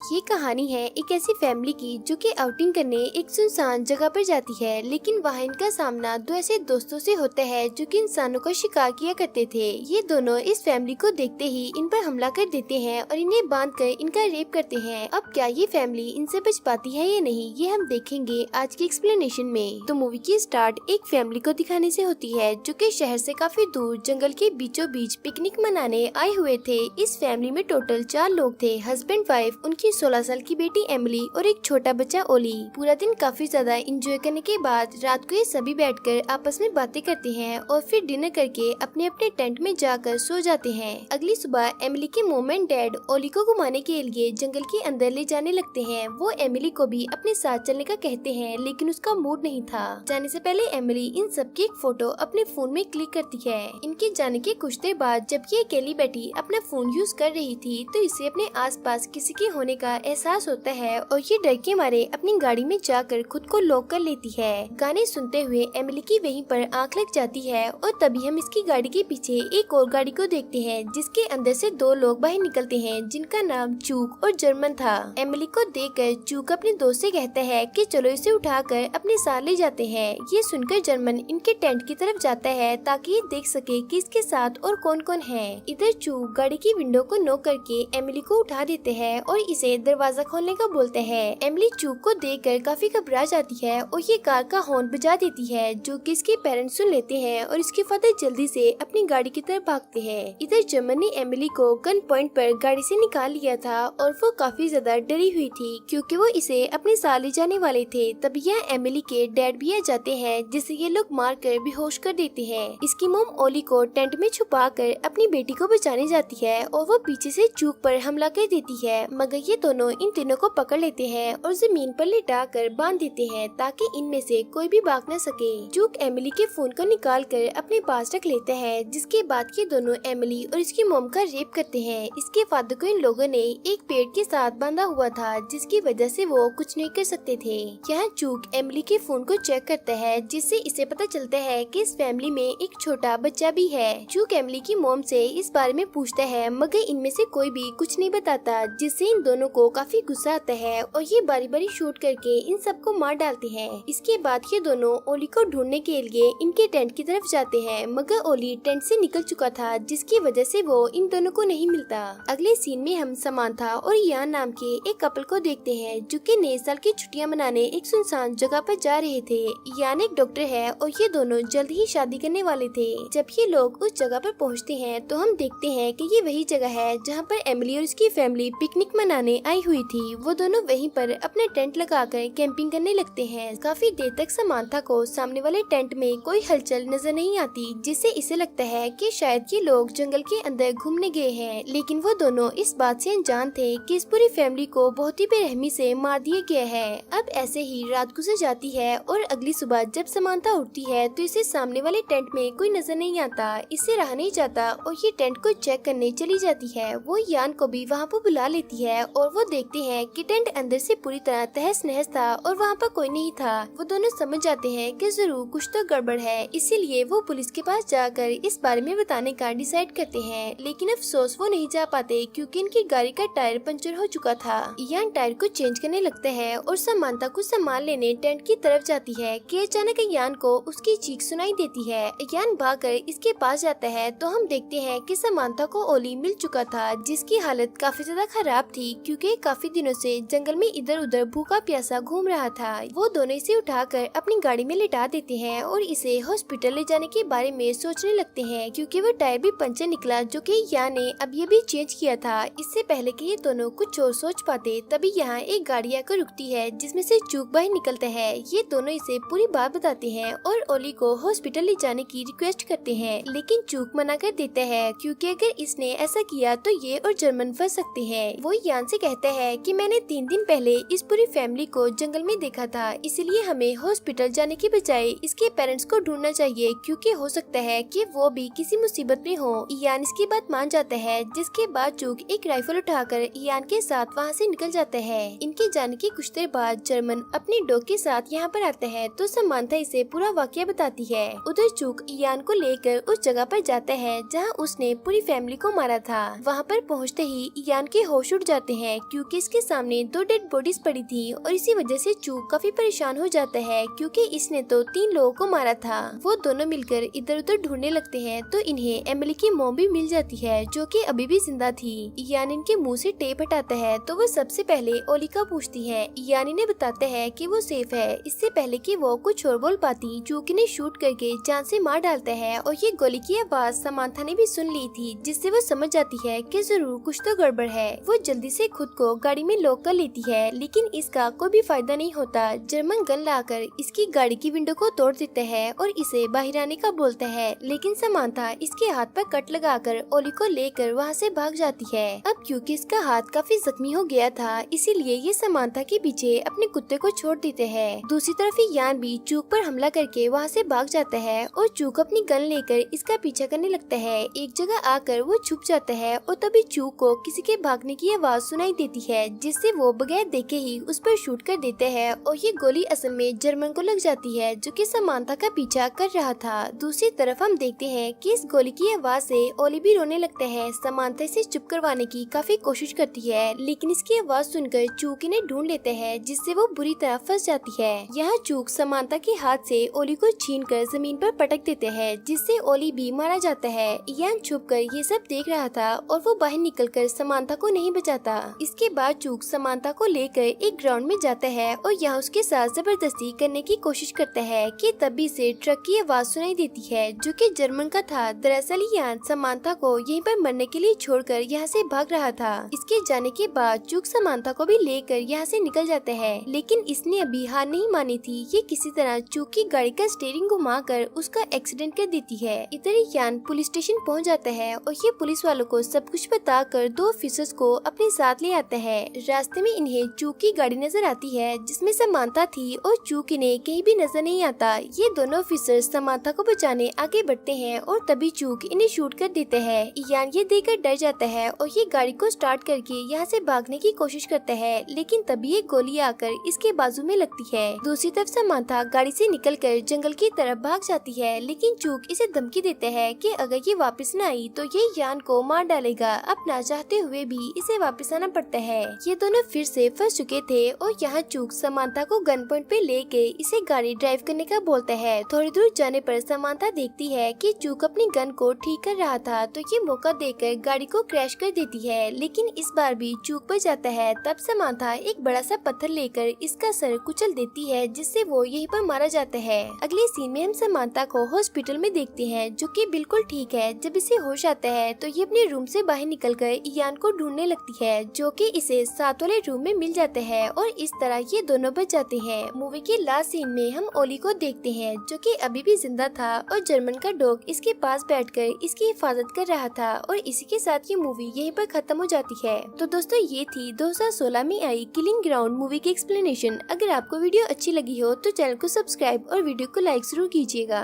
ये कहानी है एक ऐसी फैमिली की जो कि आउटिंग करने एक सुनसान जगह पर जाती है, लेकिन वहाँ इनका सामना दो ऐसे दोस्तों से होता है जो कि इंसानों का शिकार किया करते थे। ये दोनों इस फैमिली को देखते ही इन पर हमला कर देते हैं और इन्हें बांधकर इनका रेप करते हैं। अब क्या ये फैमिली इनसे बच पाती है या नहीं, ये हम देखेंगे आज की एक्सप्लेनेशन में। तो मूवी की स्टार्ट एक फैमिली को दिखाने से होती है जो कि शहर से काफी दूर जंगल के बीचों बीच पिकनिक मनाने आए हुए थे। इस फैमिली में टोटल 4 लोग थे, हस्बैंड वाइफ, उनकी 16 साल की बेटी एमिली और एक छोटा बच्चा ओली। पूरा दिन काफी ज्यादा एंजॉय करने के बाद रात को ये सभी बैठकर आपस में बातें करते हैं और फिर डिनर करके अपने अपने टेंट में जाकर सो जाते हैं। अगली सुबह एमिली के मॉम एंड डैड ओली को घुमाने के लिए जंगल के अंदर ले जाने लगते हैं। वो एमिली को भी अपने साथ चलने का कहते हैं, लेकिन उसका मूड नहीं था। जाने से पहले एमिली इन सबकी एक फोटो अपने फोन में क्लिक करती है। इनके जाने के कुछ देर बाद जब ये अकेली बैठी अपना फोन यूज कर रही थी तो इसे अपने आसपास किसी के होने का एहसास होता है और ये डर के मारे अपनी गाड़ी में जाकर खुद को लॉक कर लेती है। गाने सुनते हुए एमिली की वहीं पर आंख लग जाती है और तभी हम इसकी गाड़ी के पीछे एक और गाड़ी को देखते हैं जिसके अंदर से 2 लोग बाहर निकलते हैं जिनका नाम चूक और जर्मन था। एमिली को देखकर चूक अपने दोस्त से कहता है कि चलो इसे उठाकर अपने साथ ले जाते हैं। ये सुनकर जर्मन इनके टेंट की तरफ जाता है ताकि ये देख सके कि इसके साथ और कौन कौन है। इधर चूक गाड़ी की विंडो को नॉक करके एमिली को उठा देते हैं और इसे दरवाजा खोलने का बोलते हैं। एमिली चूक को देखकर काफी घबरा जाती है और ये कार का हॉर्न बजा देती है जो कि इसके पेरेंट्स सुन लेते हैं और इसके फादर जल्दी से अपनी गाड़ी की तरफ भागते हैं। इधर जर्मन ने एमिली को गन पॉइंट पर गाड़ी से निकाल लिया था और वो काफी ज्यादा डरी हुई थी क्योंकि वो इसे अपने साथ ले जाने वाले थे। तभी यहाँ एमिली के डैड भी आ जाते हैं जिसे ये लोग मार कर बेहोश कर देते हैं। इसकी मोम ओली को टेंट में छुपा कर अपनी बेटी को बचाने जाती है और वो पीछे से चूक पर हमला कर देती है, मगर ये दोनों इन तीनों को पकड़ लेते हैं और जमीन पर लिटा कर बांध देते हैं ताकि इनमें से कोई भी भाग न सके। चूक एमिली के फोन को निकाल कर अपने पास रख लेता है, जिसके बाद ये दोनों एमिली और इसकी मोम का रेप करते हैं। इसके फादर को इन लोगों ने एक पेड़ के साथ बांधा हुआ था जिसकी वजह से वो कुछ नहीं कर सकते थे। यहाँ चूक एमिली के फोन को चेक करता है जिससे इसे पता चलता है कि इस फैमिली में एक छोटा बच्चा भी है। चूक एमिली की मोम से इस बारे में पूछता है मगर इनमें से कोई भी कुछ नहीं बताता, जिससे इन दोनों को काफी गुस्सा आता है और ये बारी बारी शूट करके इन सबको मार डालते हैं। इसके बाद ये दोनों ओली को ढूंढने के लिए इनके टेंट की तरफ जाते हैं, मगर ओली टेंट से निकल चुका था जिसकी वजह से वो इन दोनों को नहीं मिलता। अगले सीन में हम समांथा और यान नाम के एक कपल को देखते हैं जो कि नए साल की छुट्टियां मनाने एक सुनसान जगह पर जा रहे थे। यान एक डॉक्टर है और ये दोनों जल्द ही शादी करने वाले थे। जब ये लोग उस जगह पर पहुँचते हैं तो हम देखते हैं कि ये वही जगह है जहाँ पर एमिली और इसकी फैमिली पिकनिक मनाने आई हुई थी। वो दोनों वहीं पर अपने टेंट लगाकर कैंपिंग करने लगते हैं। काफी देर तक समांथा को सामने वाले टेंट में कोई हलचल नजर नहीं आती, जिससे इसे लगता है कि शायद ये लोग जंगल के अंदर घूमने गए हैं, लेकिन वो दोनों इस बात से अनजान थे कि इस पूरी फैमिली को बहुत ही बेरहमी से मार दिया गया है। अब ऐसे ही रात गुजर जाती है और अगली सुबह जब समांथा उठती है तो इसे सामने वाले टेंट में कोई नजर नहीं आता। इससे रहा नहीं जाता और ये टेंट को चेक करने चली जाती है। वो यान को भी वहाँ पर बुला लेती है और वो देखते हैं कि टेंट अंदर से पूरी तरह तहस नहस था और वहाँ पर कोई नहीं था। वो दोनों समझ जाते हैं कि जरूर कुछ तो गड़बड़ है, इसीलिए वो पुलिस के पास जाकर इस बारे में बताने का डिसाइड करते हैं, लेकिन अफसोस वो नहीं जा पाते क्योंकि इनकी गाड़ी का टायर पंचर हो चुका था। यान टायर को चेंज करने लगता है और समांथा को सामान लेने टेंट की तरफ जाती है कि अचानक यान को उसकी चीख सुनाई देती है। यान भागकर इसके पास जाता है तो हम देखते हैं कि समांथा को ओली मिल चुका था जिसकी हालत काफी ज्यादा खराब थी क्योंकि काफी दिनों से जंगल में इधर उधर भूखा प्यासा घूम रहा था। वो दोनों इसे उठाकर अपनी गाड़ी में लिटा देते हैं और इसे हॉस्पिटल ले जाने के बारे में सोचने लगते हैं क्योंकि वो टायर भी पंचर निकला जो कि यान ने अब ये भी चेंज किया था इससे पहले कि ये दोनों कुछ और सोच पाते। तभी यहाँ एक गाड़ी आकर रुकती है जिसमें से चूक बाहर निकलता है। ये दोनों इसे पूरी बात बताते हैं और ओली को हॉस्पिटल ले जाने की रिक्वेस्ट करते हैं, लेकिन चूक मना कर देता है क्योंकि अगर इसने ऐसा किया तो ये और जर्मन फंस सकते हैं। वो यान से कहता है कि मैंने 3 दिन पहले इस पूरी फैमिली को जंगल में देखा था, इसलिए हमें हॉस्पिटल जाने की बजाय इसके पेरेंट्स को ढूंढना चाहिए क्योंकि हो सकता है कि वो भी किसी मुसीबत में हो। यान इसकी बात मान जाता है, जिसके बाद चूक एक राइफल उठाकर यान के साथ वहाँ से निकल जाता है। इनके जाने के कुछ देर बाद जर्मन अपने डॉग के साथ यहाँ पर आता है तो समांथा इसे पूरा वाकया बताती है। उधर चूक यान को लेकर उस जगह पर जाता है जहाँ उसने पूरी फैमिली को मारा था। वहाँ पर पहुँचते ही यान के होश उड़ जाते हैं है क्योंकि इसके सामने 2 डेड बॉडीज पड़ी थी और इसी वजह से चूक काफी परेशान हो जाता है क्योंकि इसने तो 3 लोगों को मारा था। वो दोनों मिलकर इधर उधर ढूंढने लगते हैं तो इन्हें एमिली की मॉम भी मिल जाती है जो कि अभी भी जिंदा थी। यानी इनके मुंह से टेप हटाता है तो वो सबसे पहले ओली का पूछती है। यानी ने बताते हैं कि वो सेफ है। इससे पहले कि वो कुछ और बोल पाती चूक इन्हें शूट करके जान से मार डालता है और ये गोली की आवाज समांथा ने भी सुन ली थी जिससे वो समझ जाती है कि जरूर कुछ तो गड़बड़ है। वो जल्दी से खुद को गाड़ी में लॉक कर लेती है लेकिन इसका कोई भी फायदा नहीं होता। जर्मन गन लाकर इसकी गाड़ी की विंडो को तोड़ देता है और इसे बाहर आने का बोलता है लेकिन समांथा इसके हाथ पर कट लगाकर ओली को लेकर वहाँ से भाग जाती है। अब क्योंकि इसका हाथ काफी जख्मी हो गया था इसीलिए ये समांथा के पीछे अपने कुत्ते को छोड़ देते हैं। दूसरी तरफ यान भी चूक पर हमला करके वहाँ से भाग जाता है और चूक अपनी गन लेकर इसका पीछा करने लगता है। एक जगह आकर वो छुप जाता है और तभी चूक को किसी के भागने की आवाज सुनाई देती है जिससे वो बगैर देखे ही उस पर शूट कर देते हैं और ये गोली असल में जर्मन को लग जाती है जो कि समांथा का पीछा कर रहा था। दूसरी तरफ हम देखते हैं कि इस गोली की आवाज से ओली भी रोने लगता है। समांथा इसे चुप करवाने की काफी कोशिश करती है लेकिन इसकी आवाज सुनकर चूक इन्हें ढूंढ लेते हैं जिससे वो बुरी तरह फंस जाती है। यहाँ चूक समांथा के हाथ से ओली को छीनकर जमीन पर पटक देते हैं जिससे ओली भी मारा जाता है। यान छुप कर ये सब देख रहा था और वो बाहर निकलकर समांथा को नहीं बचाता। इसके बाद चूक समांथा को लेकर एक ग्राउंड में जाता है और यहाँ उसके साथ जबरदस्ती करने की कोशिश करता है कि तभी से ट्रक की आवाज सुनाई देती है जो कि जर्मन का था। दरअसल यान समांथा को यहीं पर मरने के लिए छोड़कर यहाँ से भाग रहा था। इसके जाने के बाद चूक समांथा को भी लेकर यहाँ से निकल जाता है लेकिन इसने अभी हार नहीं मानी थी। ये किसी तरह चूक की गाड़ी का स्टीयरिंग घुमाकर उसका एक्सीडेंट कर देती है। इधर यान पुलिस स्टेशन पहुँच जाता है और ये पुलिस वालों को सब कुछ बताकर 2 ऑफिसर्स को अपने साथ ले आता है। रास्ते में इन्हें चूक की गाड़ी नजर आती है जिसमें समांथा थी और चूक इन्हें कहीं भी नजर नहीं आता। ये दोनों ऑफिसर समांथा को बचाने आगे बढ़ते हैं और तभी चूक इन्हें शूट कर देते हैं। यान ये देखकर डर जाता है और ये गाड़ी को स्टार्ट करके यहाँ से भागने की कोशिश करता है लेकिन तभी एक गोली आकर इसके बाजू में लगती है। दूसरी तरफ समांथा गाड़ी से निकलकर जंगल की तरफ भाग जाती है लेकिन चूक इसे धमकी देते हैं कि अगर ये वापस न आई तो ये यान को मार डालेगा। अब ना चाहते हुए भी इसे वापस आना पड़ता है। ये दोनों फिर से फंस चुके थे और यहाँ चूक समांथा को गन पॉइंट पे लेके इसे गाड़ी ड्राइव करने का बोलता है। थोड़ी दूर जाने पर समांथा देखती है कि चूक अपनी गन को ठीक कर रहा था तो ये मौका देकर गाड़ी को क्रैश कर देती है लेकिन इस बार भी चूक बच जाता है। तब समांथा एक बड़ा सा पत्थर लेकर इसका सर कुचल देती है जिससे वो यहीं पर मारा जाता है। अगले सीन में हम समांथा को हॉस्पिटल में देखते हैं जो कि बिल्कुल ठीक है। जब इसे होश आता है तो ये अपने रूम से बाहर निकलकर यान को ढूंढने लगती है जो कि इसे साथ वाले रूम में मिल जाता है और इस तरह ये दोनों बच जाते हैं। मूवी के लास्ट सीन में हम ओली को देखते हैं जो कि अभी भी जिंदा था और जर्मन का डॉग इसके पास बैठकर इसकी हिफाजत कर रहा था और इसी के साथ ये मूवी यहीं पर खत्म हो जाती है। तो दोस्तों ये थी 2016 में आई किलिंग ग्राउंड मूवी की एक्सप्लेनेशन। अगर आपको वीडियो अच्छी लगी हो तो चैनल को सब्सक्राइब और वीडियो को लाइक जरूर कीजिएगा।